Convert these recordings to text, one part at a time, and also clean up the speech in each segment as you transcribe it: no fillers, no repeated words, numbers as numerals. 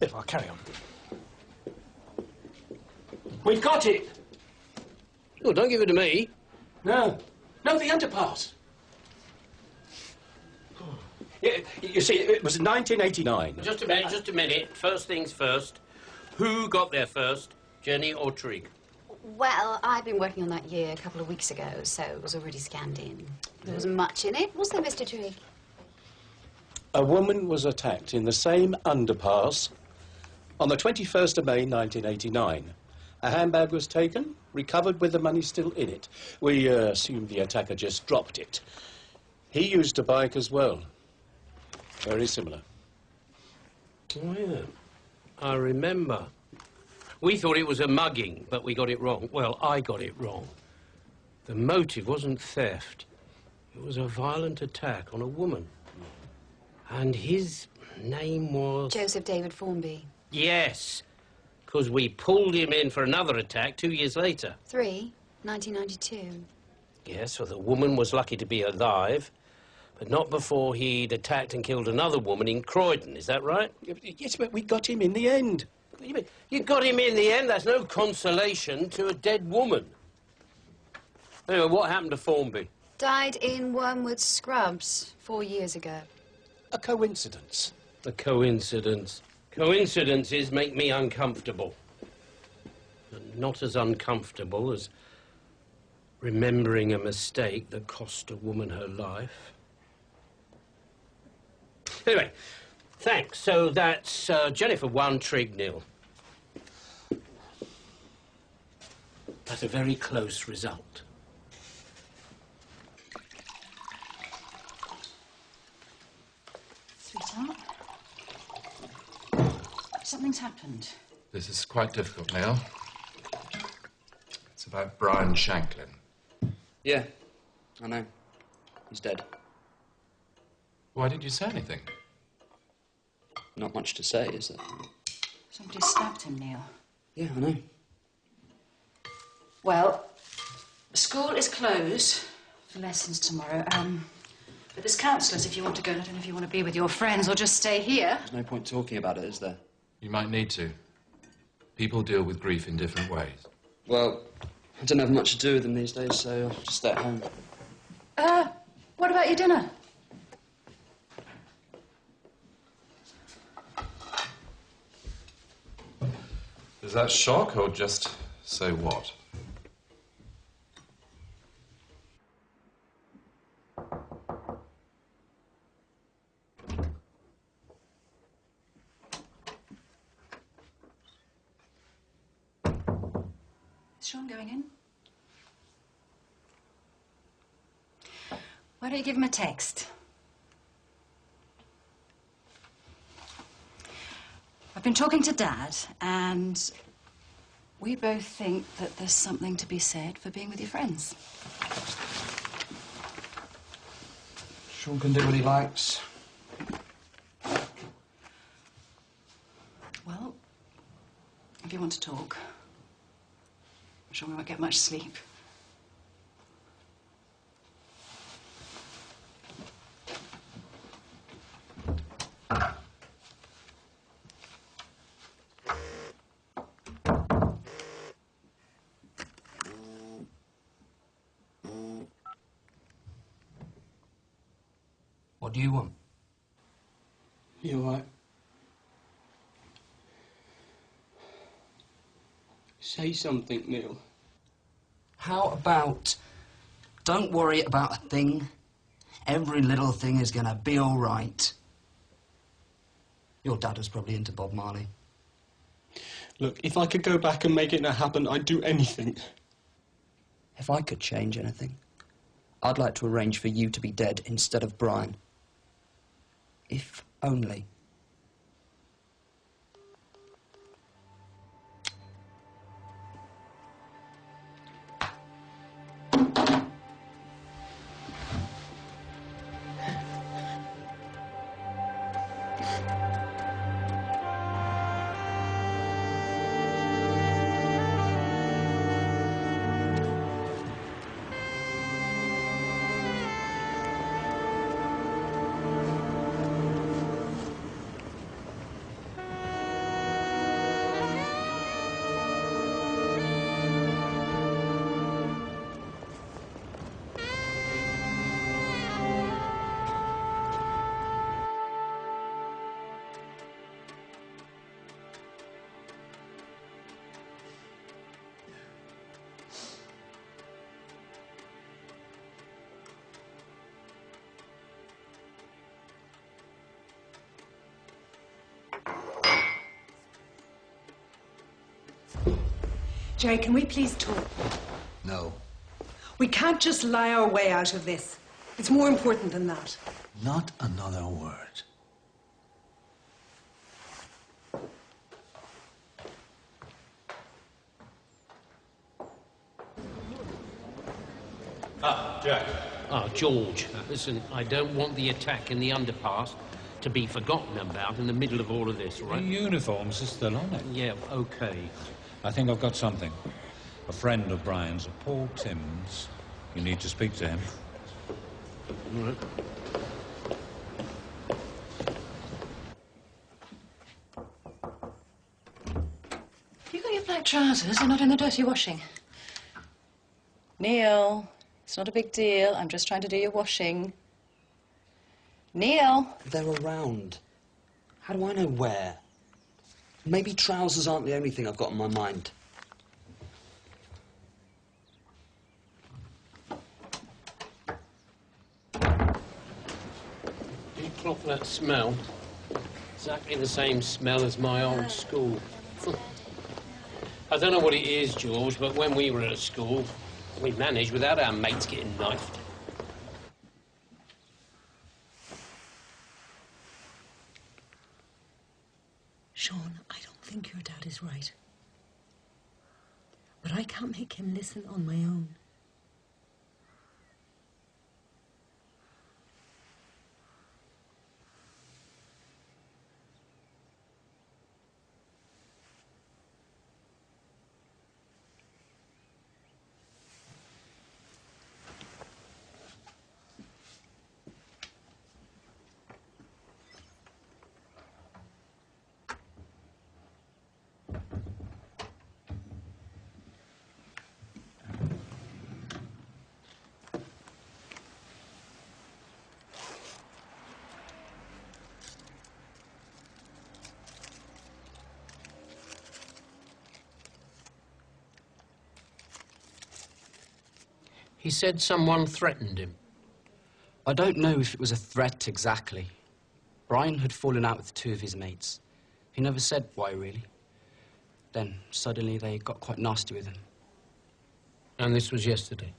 If I'll carry on. We've got it! Oh, don't give it to me. No. No, the underpass. Yeah, you see, it was 1989. Just a minute. First things first. Who got there first, Jenny or Trig? Well, I'd been working on that year a couple of weeks ago, so it was already scanned in. There wasn't much in it, was there, Mr. Trig? A woman was attacked in the same underpass on the 21st of May, 1989. A handbag was taken, recovered with the money still in it. We assume the attacker just dropped it. He used a bike as well. Very similar. Oh, yeah. I remember. We thought it was a mugging, but we got it wrong. Well, I got it wrong. The motive wasn't theft. It was a violent attack on a woman. And his name was... Joseph David Formby. Yes, because we pulled him in for another attack 2 years later. 1992. Yes, well, the woman was lucky to be alive, but not before he'd attacked and killed another woman in Croydon. Is that right? Yes, but we got him in the end. What do you mean? You got him in the end? That's no consolation to a dead woman. Anyway, what happened to Formby? Died in Wormwood Scrubs 4 years ago. A coincidence. A coincidence. Coincidences make me uncomfortable. But not as uncomfortable as remembering a mistake that cost a woman her life. Anyway, thanks. So that's Jennifer 1, Trig 0. That's a very close result. Sweetheart, something's happened. This is quite difficult, Neil. It's about Brian Shanklin. Yeah, I know. He's dead. Why didn't you say anything? Not much to say, is there? Somebody stabbed him, Neil. Yeah, I know. Well, school is closed for lessons tomorrow. But there's counsellors if you want to go. I don't know if you want to be with your friends or just stay here. There's no point talking about it, is there? You might need to. People deal with grief in different ways. Well, I don't have much to do with them these days, so I'll just stay at home. What about your dinner? Is that shock or just so what? Is Sean going in? Why don't you give him a text? I've been talking to Dad, and we both think that there's something to be said for being with your friends. Sean can do what he likes. Well, if you want to talk, I'm sure we won't get much sleep. What do you want? You all right? Say something, Neil. How about, don't worry about a thing. Every little thing is gonna be all right. Your dad was probably into Bob Marley. Look, if I could go back and make it not happen, I'd do anything. If I could change anything, I'd like to arrange for you to be dead instead of Brian. If only. Gerry, can we please talk? No. We can't just lie our way out of this. It's more important than that. Not another word. Jack. George, listen, I don't want the attack in the underpass to be forgotten about in the middle of all of this, right? The uniforms are still on it. Yeah, OK. I think I've got something. A friend of Brian's, a Paul Timms. You need to speak to him. All right. You got your black trousers? They're not in the dirty washing. Neil, it's not a big deal. I'm just trying to do your washing. Neil! They're around. How do I know where? Maybe trousers aren't the only thing I've got on my mind. You clock that smell? Exactly the same smell as my old school. I don't know what it is, George, but when we were at school, we managed without our mates getting knifed. Sean, I don't think your dad is right. But I can't make him listen on my own. He said someone threatened him. I don't know if it was a threat exactly. Brian had fallen out with two of his mates. He never said why, really. Then, suddenly, they got quite nasty with him. And this was yesterday?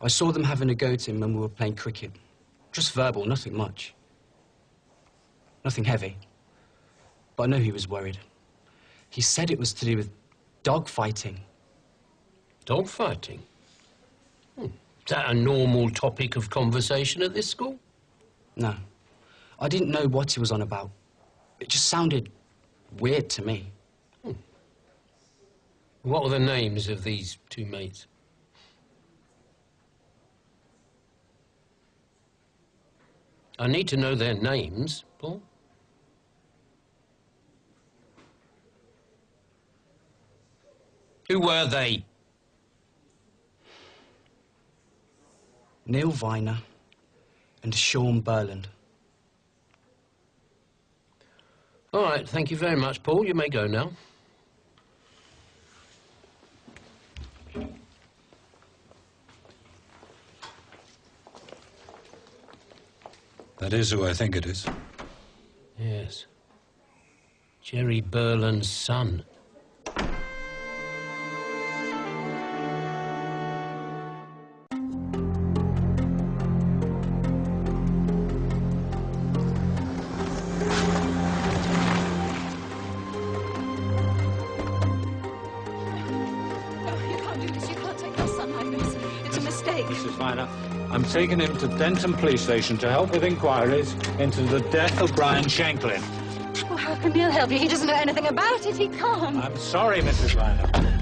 I saw them having a go to him when we were playing cricket. Just verbal, nothing much. Nothing heavy. But I know he was worried. He said it was to do with dog fighting. Dog fighting? Is that a normal topic of conversation at this school? No. I didn't know what he was on about. It just sounded weird to me. What were the names of these two mates? I need to know their names, Paul. Who were they? Neil Viner and Gerry Berland. All right, thank you very much, Paul. You may go now. That is who I think it is. Yes. Gerry Berland's son. Mrs. Viner, I'm taking him to Denton Police Station to help with inquiries into the death of Brian Shanklin. Well, how can Neil help you? He doesn't know anything about it. He can't. I'm sorry, Mrs. Viner.